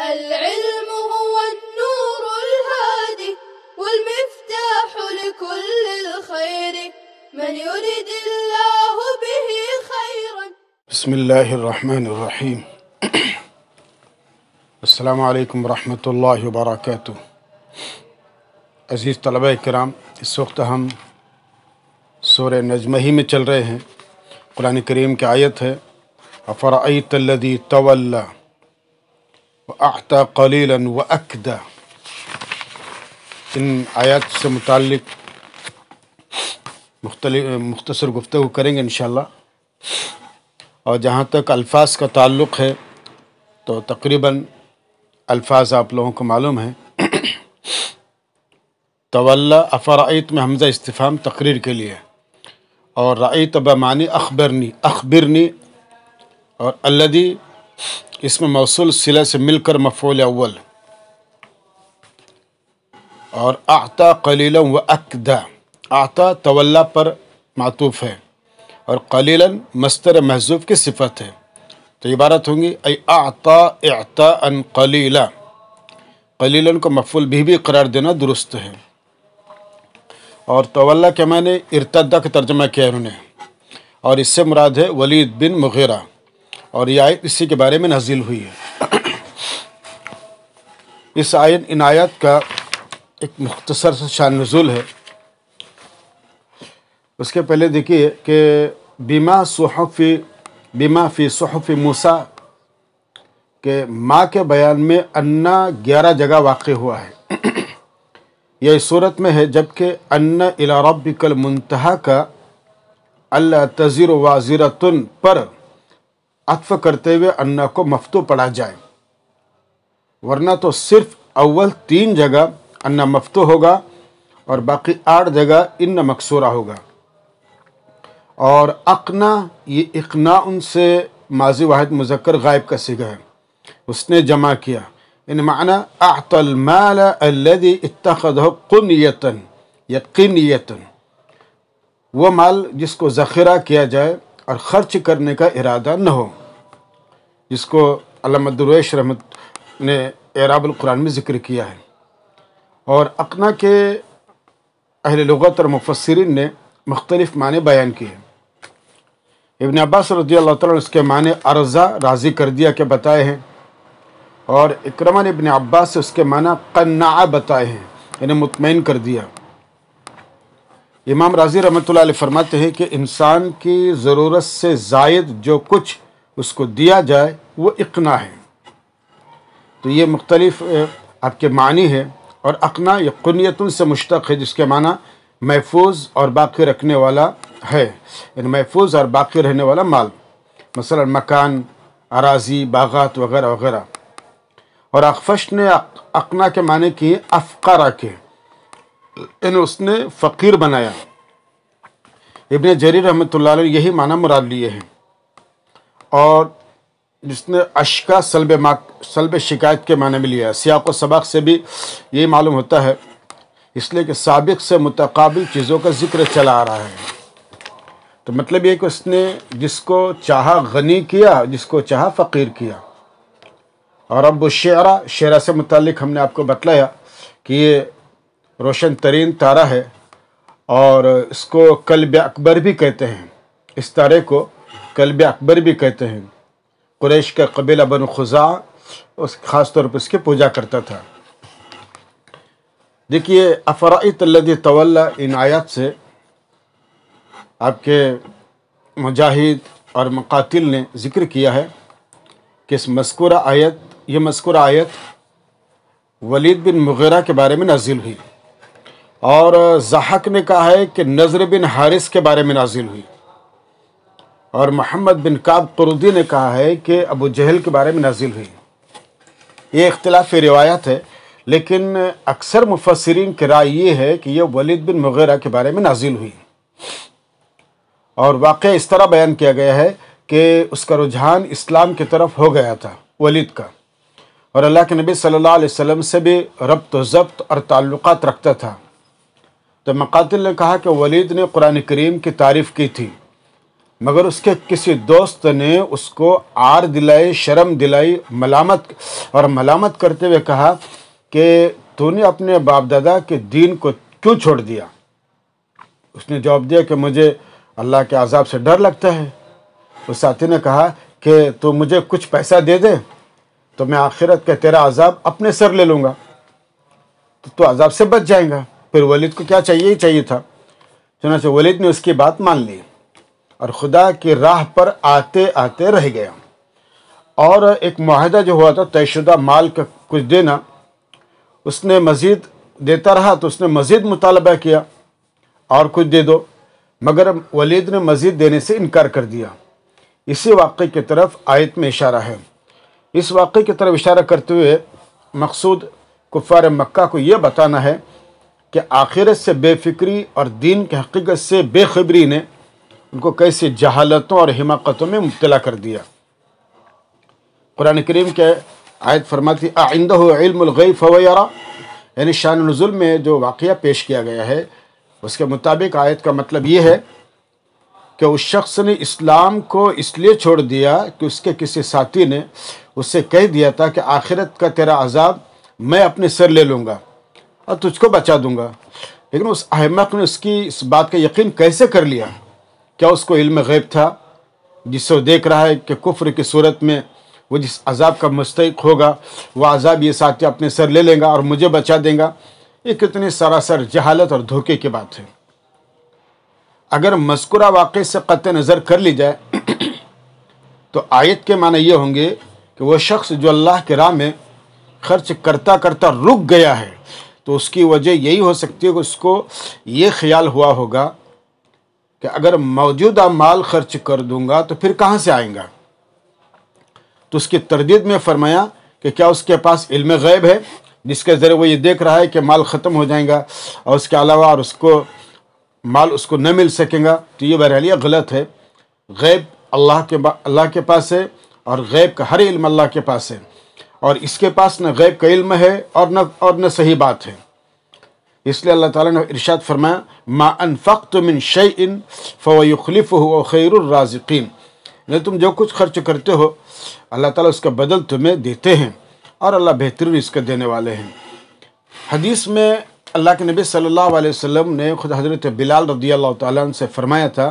العلم هو النور الهادي والمفتاح لكل الخير من يريد الله به خيرا. بسم الله الرحمن الرحیم. السلام علیکم ورحمۃ اللہ وبرکاتہ. عزیز طلبہ کرام، اس وقت ہم سورہ نجمہ ہی میں چل رہے ہیں. قرآن کریم کی آیت ہے افرأیت الذی تولی وأعطى قلیلا وأکدى. ان آیات سے متعلق مختصر گفتگو کریں گے انشاءاللہ. اور جہاں تک الفاظ کا تعلق ہے تو تقریباً الفاظ آپ لوگوں کو معلوم ہیں. تولی افرأیت میں حمزہ استفہام تقریر کے لیے، اور رأیت بمعنی اخبرنی، اور الذی اسم موصول صلہ سے مل کر مفعول اول، اور اعطى قلیلا وأکدى. اعطى تولی پر معطوف ہے اور قلیلا مصدر محذوف کی صفت ہے، تو عبارت ہوں گی ای اعطى اعطاء قلیلا. قلیلا کو مفعول بھی قرار دینا درست ہے. اور تولی کے معنی ارتدہ کا ترجمہ کیا انہوں نے، اور اس سے مراد ہے ولید بن مغیرہ، اور یہ آیت اسی کے بارے میں نازل ہوئی ہے. ان آیات کا ایک مختصر سا شان نزول ہے. اس کے پہلے دیکھیے کہ بما فی صحف موسیٰ کہ ماں کے بیان میں انا 11 جگہ واقع ہوا ہے. یہ اس صورت میں ہے جبکہ ان الی ربک المنتہی کا اللہ تزر وازرۃ پر عطف کرتے ہوئے انا کو مفتوح پڑھا جائے، ورنہ تو صرف اول 3 جگہ انا مفتوح ہوگا اور باقی 8 جگہ ان مکسورہ ہوگا. اور اقنا، یہ اقناء ان سے ماضی واحد مذکر غائب کا صیغہ ہے، اس نے جمع کیا. ان معنی اعطى المال الذي اتخذه قنیۃ یقینیۃ، وہ مال جس کو ذخیرہ کیا جائے اور خرچ کرنے کا ارادہ نہ ہو، جس کو علامہ درویش رحمت نے اعراب القرآن میں ذکر کیا ہے. اور اقنا کے اہل لغت اور مفسرین نے مختلف معنی بیان کیے. ابن عباس رضی اللہ تعالیٰ اس کے معنی ارضا راضی کر دیا کہ بتائے ہیں، اور اکرمہ نے ابن عباس سے اس کے معنی قنع بتائے ہیں، یعنی مطمئن کر دیا. امام راضی رحمۃ اللہ علیہ فرماتے ہیں کہ انسان کی ضرورت سے زائد جو کچھ اس کو دیا جائے وہ اقنا ہے. تو یہ مختلف آپ کے معنی ہے. اور اقنا یہ قنیتن سے مشتق ہے، جس کے معنی محفوظ اور باقی رکھنے والا ہے، یعنی محفوظ اور باقی رہنے والا مال، مثلا مکان، اراضی، باغات وغیرہ وغیرہ. اور اخفش نے اقنا کے معنی کیے افقرہ کے، یعنی اس نے فقیر بنایا. ابن جریر رحمۃ اللہ علیہ یہی معنی مراد لیے ہیں. اور جس نے اشکا سلب شکایت کے معنی میں لیا ہے. سیاق و سباق سے بھی یہی معلوم ہوتا ہے، اس لیے کہ سابق سے متقابل چیزوں کا ذکر چلا آ رہا ہے. تو مطلب یہ کہ اس نے جس کو چاہا غنی کیا، جس کو چاہا فقیر کیا. اور رب الشعرا، شعرا سے متعلق ہم نے آپ کو بتلایا کہ یہ روشن ترین تارہ ہے، اور اس کو کلب اکبر بھی کہتے ہیں. اس تارے کو کلب اکبر بھی کہتے ہیں. قریش کا قبیلہ بنو خزاعہ خاص طور پر اس کی پوجا کرتا تھا. دیکھیے افرأیت الذی تولی، ان آیات سے آپ کے مجاہد اور مقاتل نے ذکر کیا ہے کہ یہ مذکورہ آیت ولید بن مغیرہ کے بارے میں نازل ہوئی، اور ضحاک نے کہا ہے کہ نضر بن حارث کے بارے میں نازل ہوئی، اور محمد بن کعب قردی نے کہا ہے کہ ابو جہل کے بارے میں نازل ہوئی. یہ اختلافی روایات ہے، لیکن اکثر مفسرین کی رائے یہ ہے کہ یہ ولید بن مغیرہ کے بارے میں نازل ہوئی. اور واقعہ اس طرح بیان کیا گیا ہے کہ اس کا رجحان اسلام کی طرف ہو گیا تھا ولید کا، اور اللہ کے نبی صلی اللہ علیہ وسلم سے بھی ربط و ضبط اور تعلقات رکھتا تھا. تو مقاتل نے کہا کہ ولید نے قرآن کریم کی تعریف کی تھی، مگر اس کے کسی دوست نے اس کو عار دلائی، شرم دلائی، ملامت کرتے ہوئے کہا کہ تو نے اپنے باپ دادا کے دین کو کیوں چھوڑ دیا؟ اس نے جواب دیا کہ مجھے اللہ کے عذاب سے ڈر لگتا ہے۔ اس ساتھی نے کہا کہ تو مجھے کچھ پیسہ دے دے تو میں آخرت کا تیرا عذاب اپنے سر لے لوں گا، تو عذاب سے بچ جائیں گا۔ پھر ولید کو کیا ہی چاہیے تھا، چنانچہ ولید نے اس کی بات مان لی اور خدا کی راہ پر آتے آتے رہ گیا۔ اور ایک معاہدہ جو ہوا تھا طے شدہ مال کا کچھ دینا، اس نے مزید دیتا رہا تو اس نے مزید مطالبہ کیا اور کچھ دے دو، مگر ولید نے مزید دینے سے انکار کر دیا۔ اسی واقعے کی طرف آیت میں اشارہ ہے۔ اس واقعے کی طرف اشارہ کرتے ہوئے مقصود کفار مکہ کو یہ بتانا ہے کہ آخرت سے بے فکری اور دین کی حقیقت سے بے خبری نے ان کو کیسی جہالتوں اور حماقتوں میں مبتلا کر دیا۔ قرآن کریم کے آیت فرماتی اعندہ علم الغیب فہو یرا، یعنی شان نزول میں جو واقعہ پیش کیا گیا ہے اس کے مطابق آیت کا مطلب یہ ہے کہ اس شخص نے اسلام کو اس لیے چھوڑ دیا کہ اس کے کسی ساتھی نے اس سے کہہ دیا تھا کہ آخرت کا تیرا عذاب میں اپنے سر لے لوں گا اور تجھ کو بچا دوں گا۔ لیکن اس احمق نے اس بات کا یقین کیسے کر لیا؟ کیا اس کو علم غیب تھا جس سے وہ دیکھ رہا ہے کہ کفر کی صورت میں وہ جس عذاب کا مستحق ہوگا وہ عذاب یہ ساتھی اپنے سر لے لیں گا اور مجھے بچا دیں گا؟ یہ کتنی سراسر جہالت اور دھوکے کی بات ہے۔ اگر مذکورہ واقعے سے قطع نظر کر لی جائے تو آیت کے معنی یہ ہوں گے کہ وہ شخص جو اللہ کی راہ میں خرچ کرتا کرتا رک گیا ہے تو اس کی وجہ یہی ہو سکتی ہے کہ اس کو یہ خیال ہوا ہوگا کہ اگر موجودہ مال خرچ کر دوں گا تو پھر کہاں سے آئیں گا؟ تو اس کی تردید میں فرمایا کہ کیا اس کے پاس علم غیب ہے جس کے ذریعے وہ یہ دیکھ رہا ہے کہ مال ختم ہو جائیں گا اور اس کے علاوہ اور مال اس کو نہ مل سکیں گا؟ تو یہ بہرحال یہ غلط ہے۔ غیب اللہ کے پاس ہے اور غیب کا ہر علم اللہ کے پاس ہے، اور اس کے پاس نہ غیب کا علم ہے اور نہ صحیح بات ہے۔ اس لیے اللہ تعالیٰ نے ارشاد فرمایا ما انفقت من شیء فهو يخلفه وهو خیر الرازقین، یعنی تم جو کچھ خرچ کرتے ہو اللہ تعالیٰ اس کا بدل تمہیں دیتے ہیں اور اللہ بہترین اس کے دینے والے ہیں۔ حدیث میں اللہ کے نبی صلی اللہ علیہ وسلم نے خود حضرت بلال رضی اللہ تعالیٰ عنہ سے فرمایا تھا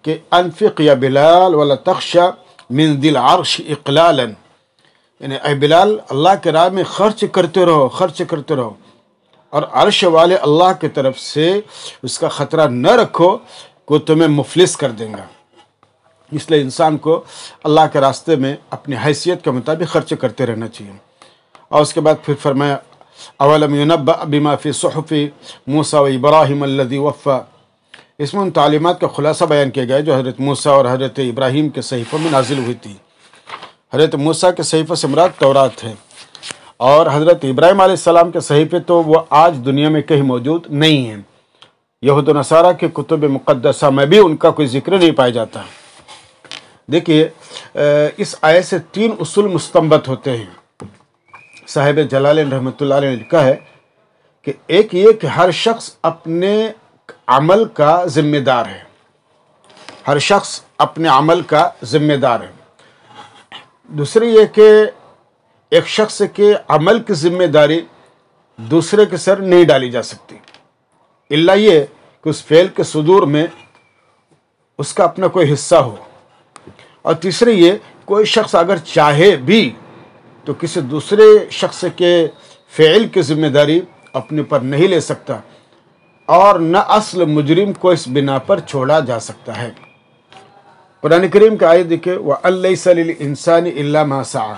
کہ انفق یا بلال ولا تخشى من ذی العرش اقلالا، یعنی اے بلال اللہ کے راہ میں خرچ کرتے رہو اور عرش والے اللہ کی طرف سے اس کا خطرہ نہ رکھو کہ تمہیں مفلس کر دیں گا۔ اس لیے انسان کو اللہ کے راستے میں اپنی حیثیت کے مطابق خرچ کرتے رہنا چاہیے۔ اور اس کے بعد پھر فرمایا اولم ينبأ بما في صحف موسیٰ و ابراہیم الذی وفى، اس میں ان تعلیمات کا خلاصہ بیان کیا گیا جو حضرت موسیٰ اور حضرت ابراہیم کے صحیفوں میں نازل ہوئی تھی۔ حضرت موسیٰ کے صحیفہ سے مراد تورات ہے، اور حضرت ابراہیم علیہ السلام کے صحیفے تو وہ آج دنیا میں کہیں موجود نہیں ہیں۔ یہود و نصارہ کے کتب مقدسہ میں بھی ان کا کوئی ذکر نہیں پایا جاتا۔ دیکھیے اس آیت سے 3 اصول مستنبط ہوتے ہیں۔ صاحب جلالین رحمۃ اللہ علیہ نے لکھا ہے کہ ایک یہ کہ ہر شخص اپنے عمل کا ذمہ دار ہے، ہر شخص اپنے عمل کا ذمہ دار ہے۔ دوسری یہ کہ ایک شخص کے عمل کی ذمہ داری دوسرے کے سر نہیں ڈالی جا سکتی، الا یہ کہ اس فعل کے صدور میں اس کا اپنا کوئی حصہ ہو۔ اور تیسری یہ کوئی شخص اگر چاہے بھی تو کسی دوسرے شخص کے فعل کی ذمہ داری اپنے پر نہیں لے سکتا، اور نہ اصل مجرم کو اس بنا پر چھوڑا جا سکتا ہے۔ قرآن کریم کا آیت دیکھیں وَأَن لَيْسَ لِلْإِنسَانِ إِلَّا مَا سَعَى،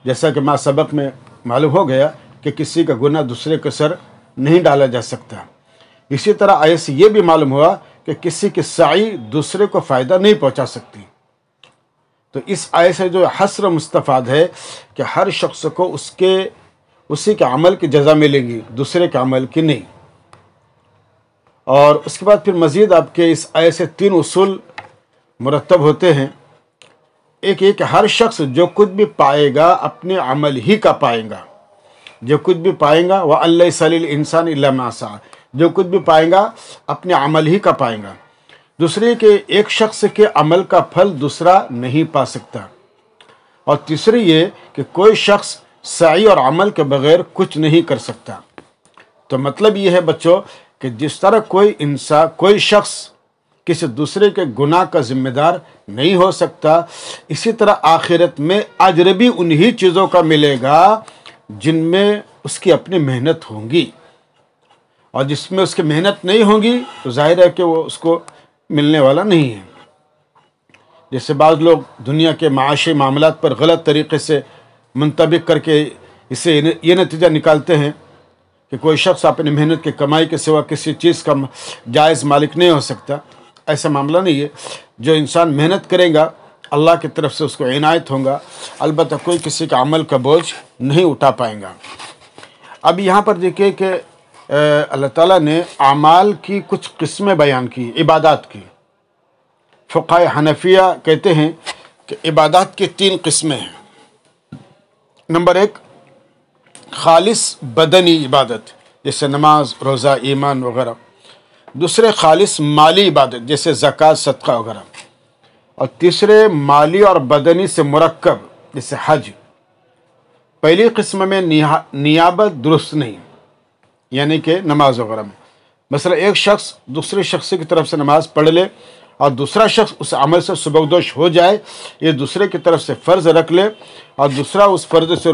جیسا کہ ما سبق میں معلوم ہو گیا کہ کسی کا گناہ دوسرے کے سر نہیں ڈالا جا سکتا۔ اسی طرح آیت سے یہ بھی معلوم ہوا کہ کسی کی سعی دوسرے کو فائدہ نہیں پہنچا سکتی۔ تو اس آیت سے جو حصر مستفاد ہے کہ ہر شخص کو اسی کے عمل کی جزا ملے گی، دوسرے کے عمل کی نہیں۔ اور اس کے بعد پھر مزید آپ کے اس آیت سے 3 اصول مرتب ہوتے ہیں۔ ایک یہ کہ ہر شخص جو کچھ بھی پائے گا اپنے عمل ہی کا پائے گا، جو کچھ بھی پائے گا وَأَن لَيْسَ لِلْإِنسَانِ إِلَّا مَا سَعَى، جو کچھ بھی پائے گا اپنے عمل ہی کا پائے گا۔ دوسری کہ ایک شخص کے عمل کا پھل دوسرا نہیں پا سکتا، اور تیسری یہ کہ کوئی شخص سعی اور عمل کے بغیر کچھ نہیں کر سکتا۔ تو مطلب یہ ہے بچوں کہ جس طرح کوئی شخص کسی دوسرے کے گناہ کا ذمہ دار نہیں ہو سکتا، اسی طرح آخرت میں اجر بھی انہی چیزوں کا ملے گا جن میں اس کی اپنی محنت ہوں گی، اور جس میں اس کی محنت نہیں ہوں گی تو ظاہر ہے کہ وہ اس کو ملنے والا نہیں ہے۔ جیسے بعض لوگ دنیا کے معاشی معاملات پر غلط طریقے سے منطبق کر کے اسے یہ نتیجہ نکالتے ہیں کہ کوئی شخص اپنی محنت کی کمائی کے سوا کسی چیز کا جائز مالک نہیں ہو سکتا۔ ایسا معاملہ نہیں ہے، جو انسان محنت کرے گا اللہ کی طرف سے اس کو عنایت ہوگا، البتہ کوئی کسی کا عمل کا بوجھ نہیں اٹھا پائے گا۔ اب یہاں پر دیکھیے کہ اللہ تعالیٰ نے اعمال کی کچھ قسمیں بیان کی، عبادات کی۔ فقہائے حنفیہ کہتے ہیں کہ عبادات کی 3 قسمیں ہیں۔ نمبر 1 خالص بدنی عبادت جیسے نماز، روزہ، ایمان وغیرہ۔ دوسرے خالص مالی عبادت جیسے زکوٰۃ، صدقہ وغیرہ۔ اور تیسرے مالی اور بدنی سے مرکب جیسے حج۔ پہلی قسم میں نیابت درست نہیں، یعنی کہ نماز وغیرہ میں مثلا ایک شخص دوسرے شخص کی طرف سے نماز پڑھ لے اور دوسرا شخص اس عمل سے سبکدوش ہو جائے، یہ دوسرے کی طرف سے فرض رکھ لے اور دوسرا اس فرض سے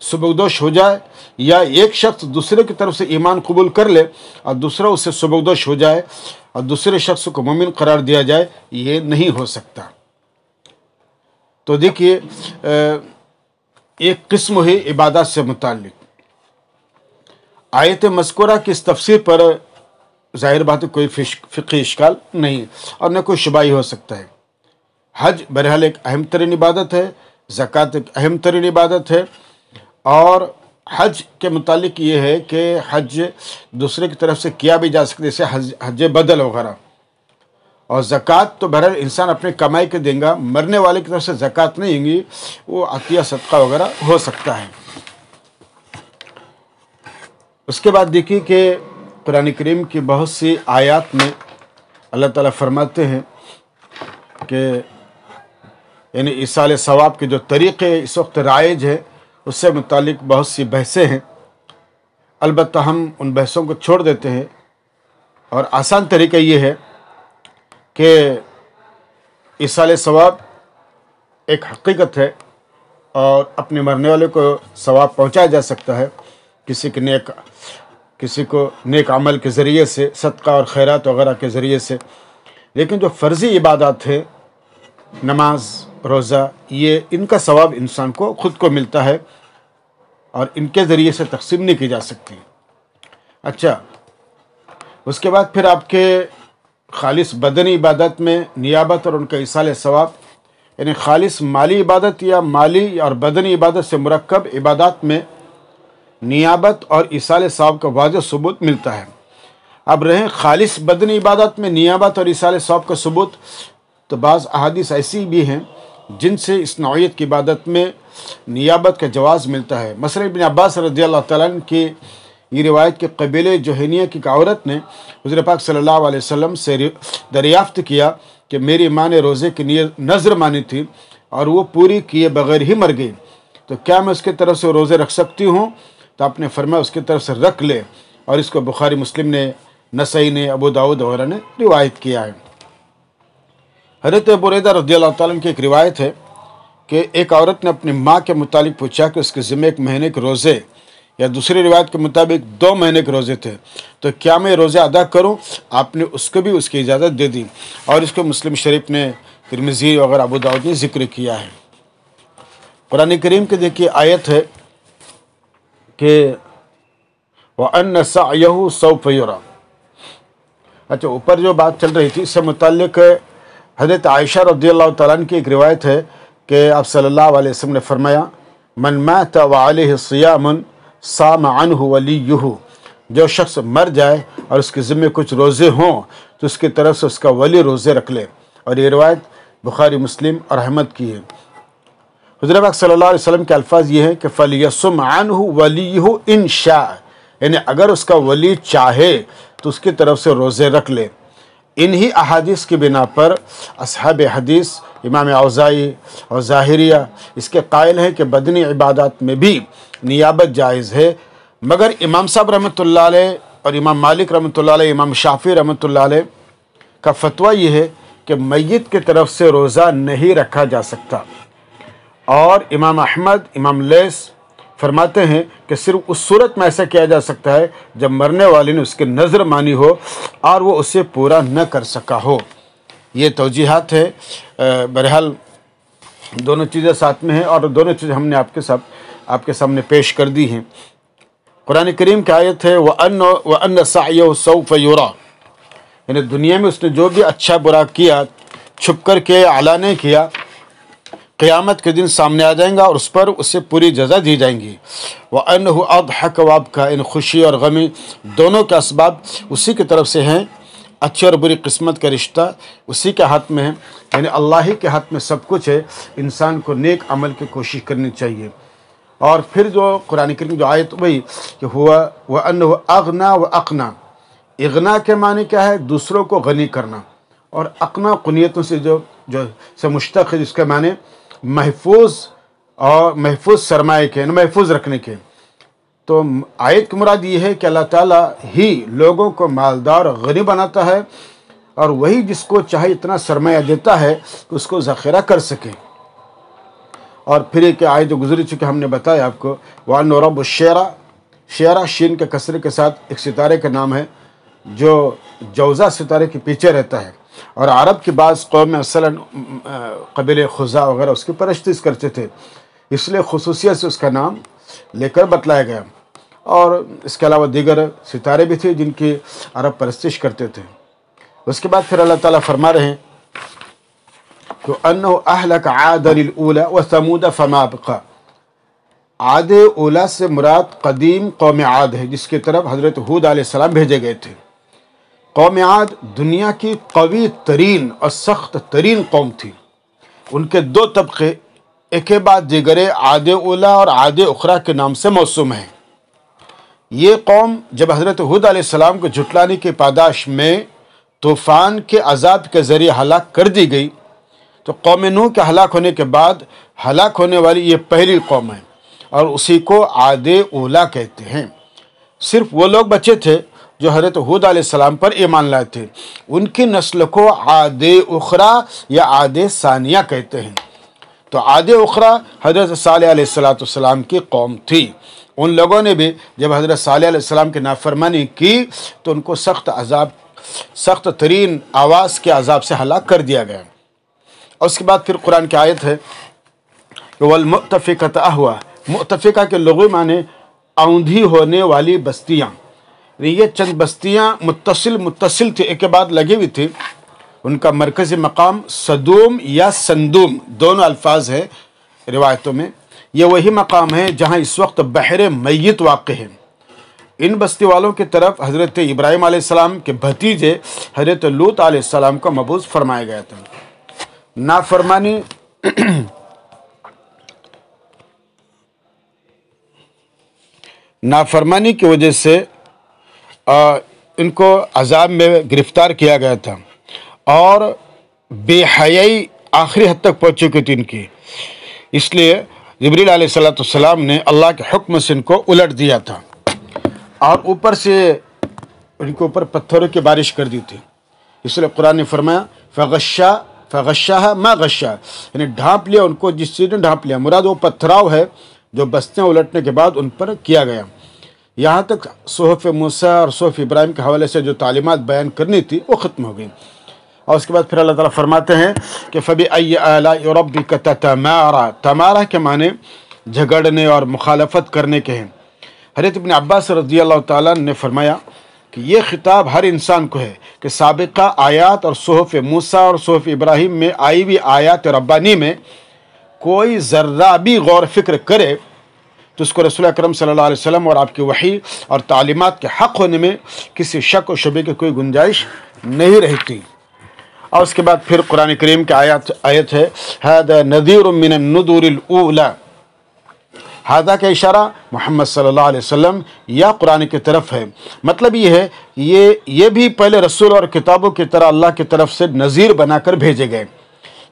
سبکدوش ہو جائے، یا ایک شخص دوسرے کی طرف سے ایمان قبول کر لے اور دوسرا اس سے سبکدوش ہو جائے اور دوسرے شخص کو مومن قرار دیا جائے، یہ نہیں ہو سکتا۔ تو دیکھیے ایک قسم ہوئی عبادات سے متعلق۔ آیت مذکورہ کی اس تفسیر پر ظاہر بات ہے کوئی فقہی اشکال نہیں اور نہ کوئی شبہ ہی ہو سکتا ہے۔ حج بہرحال ایک اہم ترین عبادت ہے، زکوٰۃ ایک اہم ترین عبادت ہے، اور حج کے متعلق یہ ہے کہ حج دوسرے کی طرف سے کیا بھی جا سکتا ہے، جیسے حج بدل وغیرہ۔ اور زکوٰۃ تو بہرحال انسان اپنے کمائی کے دیں گا، مرنے والے کی طرف سے زکوٰۃ نہیں ہوں گی، وہ عطیہ صدقہ وغیرہ ہو سکتا ہے۔ اس کے بعد دیکھیے کہ قرآن کریم کی بہت سی آیات میں اللہ تعالیٰ فرماتے ہیں کہ یعنی ایصال ثواب کے جو طریقے اس وقت رائج ہے اس سے متعلق بہت سی بحثیں ہیں، البتہ ہم ان بحثوں کو چھوڑ دیتے ہیں، اور آسان طریقہ یہ ہے کہ ایصال ثواب ایک حقیقت ہے اور اپنے مرنے والے کو ثواب پہنچایا جا سکتا ہے کسی کو نیک عمل کے ذریعے سے، صدقہ اور خیرات وغیرہ کے ذریعے سے، لیکن جو فرضی عبادات ہے نماز، روزہ، یہ ان کا ثواب انسان کو خود کو ملتا ہے اور ان کے ذریعے سے تقسیم نہیں کی جا سکتی۔ اچھا، اس کے بعد پھر آپ کے خالص بدنی عبادت میں نیابت اور ان کا ایصال ثواب، یعنی خالص مالی عبادت یا مالی اور بدنی عبادت سے مرکب عبادات میں نیابت اور ایصال ثواب کا واضح ثبوت ملتا ہے۔ اب رہیں خالص بدنی عبادت میں نیابت اور ایصال ثواب کا ثبوت، تو بعض احادیث ایسی بھی ہیں جن سے اس نوعیت کی عبادت میں نیابت کا جواز ملتا ہے۔ مثلا ابن عباس رضی اللہ تعالیٰ عنہ کی یہ روایت کہ قبیلہ جوہینیہ کی عورت نے حضور پاک صلی اللہ علیہ وسلم سے دریافت کیا کہ میری ماں نے روزے کی نذر مانی تھی اور وہ پوری کیے بغیر ہی مر گئی، تو کیا میں اس کی طرف سے روزے رکھ سکتی ہوں؟ تو آپ نے فرمایا اس کی طرف سے رکھ لے، اور اس کو بخاری مسلم نے، نسائی نے، ابو داؤد وغیرہ نے روایت کیا ہے۔ حضرت ابو ہریرہ رضی اللہ تعالیٰ عنہ کی ایک روایت ہے کہ ایک عورت نے اپنی ماں کے متعلق پوچھا کہ اس کے ذمہ 1 مہینے کے روزے یا دوسری روایت کے مطابق 2 مہینے کے روزے تھے، تو کیا میں روزے ادا کروں؟ آپ نے اس کو بھی اس کی اجازت دے دی، اور اس کو مسلم شریف نے، ترمذی وغیرہ ابو داؤد نے ذکر کیا ہے۔ قرآن کریم کے دیکھیے آیت ہے کہ وَأَنَّ سَعْيَهُ سَوْفَ يُرَىٰ۔ اچھا، اوپر جو بات چل رہی تھی اس سے متعلق حضرت عائشہ رضی اللہ تعالیٰ عنہ کی ایک روایت ہے کہ آپ صلی اللہ علیہ وسلم نے فرمایا من مات وعلیہ صیام صام عنہ ولیہ، جو شخص مر جائے اور اس کے ذمہ کچھ روزے ہوں تو اس کی طرف سے اس کا ولی روزے رکھ لے، اور یہ روایت بخاری، مسلم اور احمد کی ہے۔ حضور پاک صلی اللہ علیہ وسلم کے الفاظ یہ ہیں کہ فَلْيَصُمْ عَنْهُ وَلِيُّهُ إِنْ شَاءَ، یعنی اگر اس کا ولی چاہے تو اس کی طرف سے روزے رکھ لے، انہی احادیث کی بنا پر اصحاب حدیث امام اوزاعی اور ظاہریہ اس کے قائل ہیں کہ بدنی عبادات میں بھی نیابت جائز ہے، مگر امام صاحب رحمۃ اللہ علیہ اور امام مالک رحمۃ اللہ علیہ، امام شافعی رحمۃ اللہ علیہ کا فتویٰ یہ ہے کہ میت کی طرف سے روزہ نہیں رکھا جا سکتا، اور امام احمد، امام لیث فرماتے ہیں کہ صرف اس صورت میں ایسا کیا جا سکتا ہے جب مرنے والے نے اس کی نظر مانی ہو اور وہ اسے پورا نہ کر سکا ہو۔ یہ توجیحات ہے، بہرحال دونوں چیزیں ساتھ میں ہیں اور دونوں چیزیں ہم نے آپ کے سامنے پیش کر دی ہیں۔ قرآن کریم کی آیت ہے وَأَنَّ سَعْيَهُ سَوْفَ يُرَى، یعنی دنیا میں اس نے جو بھی اچھا برا کیا، چھپ کر کے اعلانیں کیا، قیامت کے دن سامنے آ جائیں گا اور اس پر اسے پوری جزا دی جائیں گی۔ وَأَنَّهُ أَضْحَكَ وَأَبْكَى، ان خوشی اور غمی دونوں کے اسباب اسی کی طرف سے ہیں، اچھی اور بری قسمت کا رشتہ اسی کے ہاتھ میں ہے، یعنی اللہ ہی کے ہاتھ میں سب کچھ ہے، انسان کو نیک عمل کی کوشش کرنی چاہیے۔ اور پھر جو قرآن کریم جو آیت وہی کہ وَأَنَّهُ أَغْنَى وَأَقْنَى، اغنا کے معنی کیا ہے؟ دوسروں کو غنی کرنا، اور اقنا قنیتوں سے سے مشتق ہے، جس کے معنی محفوظ اور محفوظ سرمایہ کے، محفوظ رکھنے کے۔ تو آیت کی مراد یہ ہے کہ اللہ تعالیٰ ہی لوگوں کو مالدار اور غنی بناتا ہے، اور وہی جس کو چاہے اتنا سرمایہ دیتا ہے کہ اس کو ذخیرہ کر سکے۔ اور پھر ایک آیت جو گزری چکے ہم نے بتایا آپ کو، وَأَنَّ رَبُّ الشِّعْرَى، شعرا شین کے کسرے کے ساتھ ایک ستارے کا نام ہے جو جوزہ ستارے کے پیچھے رہتا ہے، اور عرب کی بعض قوم مثلاً قبیلہ خزاع وغیرہ اس کی پرستش کرتے تھے، اس لیے خصوصیت سے اس کا نام لے کر بتلایا گیا۔ اور اس کے علاوہ دیگر ستارے بھی تھے جن کی عرب پرستش کرتے تھے۔ اس کے بعد پھر اللہ تعالیٰ فرما رہے ہیں کہ أَنَّهُ أَهْلَكَ عَادًا الْأُولَى وَثَمُودَ فَمَا أَبْقَى، عاد اولا سے مراد قدیم قوم عاد ہے، جس کی طرف حضرت ہود علیہ السلام بھیجے گئے تھے۔ قوم عاد دنیا کی قوی ترین اور سخت ترین قوم تھی۔ ان کے دو طبقے ایک کے بعد دیگرے عاد اولا اور عاد اخری کے نام سے موسوم ہیں۔ یہ قوم جب حضرت ہود علیہ السلام کو جھٹلانے کی پاداش میں طوفان کے عذاب کے ذریعے ہلاک کر دی گئی، تو قوم نوح کے ہلاک ہونے کے بعد ہلاک ہونے والی یہ پہلی قوم ہے، اور اسی کو عاد اولا کہتے ہیں۔ صرف وہ لوگ بچے تھے جو حضرت ہود علیہ السلام پر ایمان لائے تھے، ان کی نسل کو عاد اخری یا عاد ثانیہ کہتے ہیں۔ تو عاد اخری حضرت صالح علیہ السلام کی قوم تھی۔ ان لوگوں نے بھی جب حضرت صالح علیہ السلام کی نافرمانی کی تو ان کو سخت ترین آواز کے عذاب سے ہلاک کر دیا گیا۔ اور اس کے بعد پھر قرآن کی آیت ہے کہ وَالْمُؤْتَفِكَةَ أَهْوَىٰ، مؤتفقہ کے لغوی معنی اوندھی ہونے والی بستیاں، یہ چند بستیاں متصل تھی، ایک کے بعد لگی ہوئی تھی۔ ان کا مرکزی مقام صدوم یا سندوم دونوں الفاظ ہیں روایتوں میں۔ یہ وہی مقام ہے جہاں اس وقت بحر میت واقع ہے۔ ان بستی والوں کی طرف حضرت ابراہیم علیہ السلام کے بھتیجے حضرت لوط علیہ السلام کو مبعوث فرمایا گیا تھا۔ نافرمانی کی وجہ سے ان کو عذاب میں گرفتار کیا گیا تھا، اور بے حیائی آخری حد تک پہنچ چکی تھی ان کی، اس لیے جبریل علیہ السلام نے اللہ کے حکم سے ان کو الٹ دیا تھا، اور اوپر سے ان کے اوپر پتھروں کی بارش کر دی تھی۔ اس لیے قرآن نے فرمایا فغشاها ما غشا، یعنی ڈھانپ لیا ان کو جس چیز نے ڈھانپ لیا، مراد وہ پتھراؤ ہے جو بستیاں الٹنے کے بعد ان پر کیا گیا۔ یہاں تک صحف موسیٰ اور صحف ابراہیم کے حوالے سے جو تعلیمات بیان کرنی تھی وہ ختم ہو گئی۔ اور اس کے بعد پھر اللہ تعالیٰ فرماتے ہیں کہ فَبِأَيِّ آلَاءِ رَبِّكَ تَتَمَارَىٰ، تمارا کے معنی جھگڑنے اور مخالفت کرنے کے ہیں۔ حضرت ابن عباس رضی اللہ تعالیٰ نے فرمایا کہ یہ خطاب ہر انسان کو ہے کہ سابقہ آیات اور صحف موسیٰ اور صحف ابراہیم میں آئی ہوئی آیات ربانی میں کوئی ذرہ بھی غور فکر کرے تو اس کو رسول اکرم صلی اللہ علیہ وسلم اور آپ کی وحی اور تعلیمات کے حق ہونے میں کسی شک و شبے کی کوئی گنجائش نہیں رہتی۔ اور اس کے بعد پھر قرآن کریم کی آیت ہے هَذَا نَذِيرٌ مِّنَ النُّذُرِ الْأُولَىٰ، ہادہ کا اشارہ محمد صلی اللہ علیہ وسلم یا قرآن کی طرف ہے۔ مطلب یہ ہے یہ بھی پہلے رسول اور کتابوں کی طرح اللہ کی طرف سے نذیر بنا کر بھیجے گئے،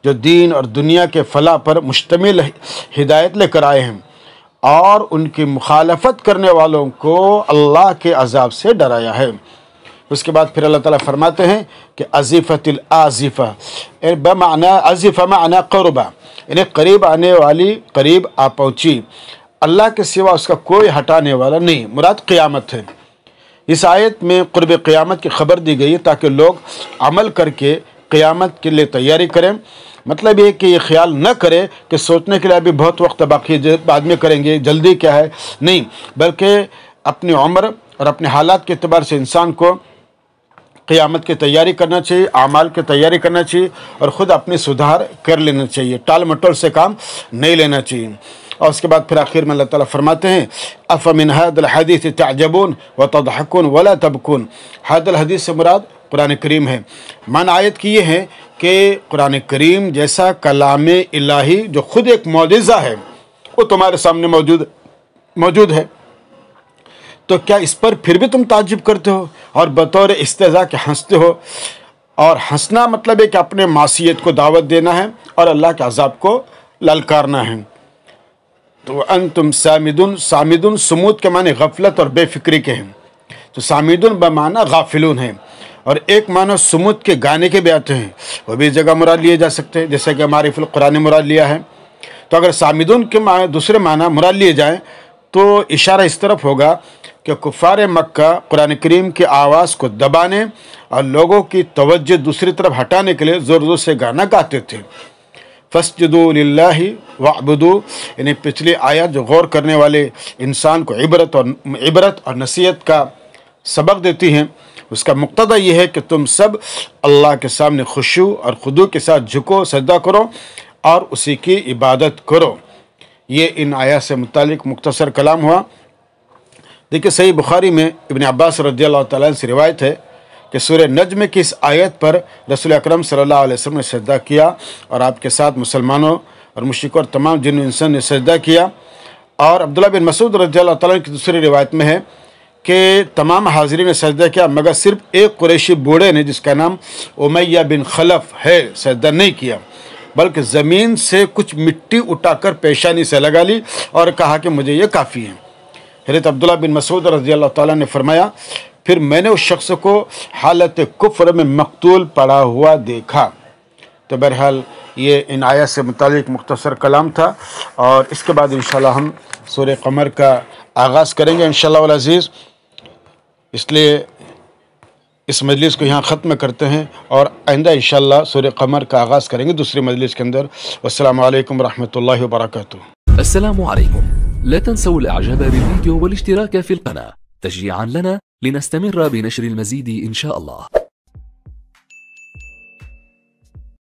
جو دین اور دنیا کے فلاح پر مشتمل ہدایت لے کر آئے ہیں، اور ان کی مخالفت کرنے والوں کو اللہ کے عذاب سے ڈرایا ہے۔ اس کے بعد پھر اللہ تعالیٰ فرماتے ہیں کہ ازیفت الازیفہ، بمعنی ازیفہ معنی قربہ، یعنی قریب آنے والی، قریب آ پہنچی، اللہ کے سوا اس کا کوئی ہٹانے والا نہیں، مراد قیامت ہے۔ اس آیت میں قرب قیامت کی خبر دی گئی تاکہ لوگ عمل کر کے قیامت کے لیے تیاری کریں۔ مطلب یہ کہ یہ خیال نہ کرے کہ سوچنے کے لیے ابھی بہت وقت باقی ہے، بعد میں کریں گے، جلدی کیا ہے، نہیں، بلکہ اپنی عمر اور اپنے حالات کے اعتبار سے انسان کو قیامت کی تیاری کرنا چاہیے، اعمال کی تیاری کرنا چاہیے، اور خود اپنی سدھار کر لینا چاہیے، ٹال مٹول سے کام نہیں لینا چاہیے۔ اور اس کے بعد پھر آخر میں اللہ تعالیٰ فرماتے ہیں افمن هذا الحديث تعجبون وتضحكون ولا تبكون۔ هذا الحدیث سے مراد قرآن کریم ہے۔ معنی آیت کی یہ ہے کہ قرآن کریم جیسا کلام الہی جو خود ایک معجزہ ہے وہ تمہارے سامنے موجود ہے، تو کیا اس پر پھر بھی تم تعجب کرتے ہو اور بطور استہزاء کے ہنستے ہو؟ اور ہنسنا مطلب ہے کہ اپنے معصیت کو دعوت دینا ہے اور اللہ کے عذاب کو للکارنا ہے۔ تو انتم سامدون، سامدون سمود کے معنی غفلت اور بے فکری کے ہیں، تو سامدون بمعنی غافلون ہیں، اور ایک معنی سمود کے گانے کے بھی آتے ہیں، وہ بھی جگہ مراد لیے جا سکتے ہیں، جیسے کہ معرف القرآن مراد لیا ہے۔ تو اگر سامدون کے دوسرے معنی مراد لیے جائیں تو اشارہ اس طرف ہوگا کہ کفار مکہ قرآن کریم کی آواز کو دبانے اور لوگوں کی توجہ دوسری طرف ہٹانے کے لیے زور زور سے گانا گاتے تھے۔ فَاسْجُدُوا لِلَّهِ وَاعْبُدُوا، یعنی پچھلی آیات جو غور کرنے والے انسان کو عبرت اور نصیحت کا سبق دیتی ہیں، اس کا مقتضی یہ ہے کہ تم سب اللہ کے سامنے خشوع اور خضوع کے ساتھ جھکو، سجدہ کرو اور اسی کی عبادت کرو۔ یہ ان آیات سے متعلق مختصر کلام ہوا۔ دیکھیں صحیح بخاری میں ابن عباس رضی اللہ تعالیٰ عنہ سے روایت ہے کہ سورہ نجم کی اس آیت پر رسول اکرم صلی اللہ علیہ وسلم نے سجدہ کیا، اور آپ کے ساتھ مسلمانوں اور مشرکوں اور تمام جن و انسان نے سجدہ کیا۔ اور عبداللہ بن مسعود رضی اللہ تعالیٰ عنہ کی دوسری روایت میں ہے کہ تمام حاضرین نے سجدہ کیا مگر صرف ایک قریشی بوڑھے نے جس کا نام امیہ بن خلف ہے سجدہ نہیں کیا، بلکہ زمین سے کچھ مٹی اٹھا کر پیشانی سے لگا لی اور کہا کہ مجھے یہ کافی ہے۔ حضرت عبداللہ بن مسعود رضی اللہ تعالیٰ نے فرمایا پھر میں نے اس شخص کو حالت کفر میں مقتول پڑا ہوا دیکھا۔ تو بہرحال یہ ان آیات سے متعلق مختصر کلام تھا، اور اس کے بعد انشاءاللہ ہم سورہ قمر کا آغاز کریں گے انشاءاللہ العزیز۔ اس لیے اس مجلس کو یہاں ختم کرتے ہیں، اور آئندہ انشاءاللہ سورہ قمر کا آغاز کریں گے دوسری مجلس کے اندر۔ والسلام علیکم ورحمۃ اللہ وبرکاتہ۔ السلام عليكم، لا تنسوا الاعجاب بالفيديو والاشتراك في القناة تشجيعا لنا لنستمر بنشر المزيد إن شاء الله.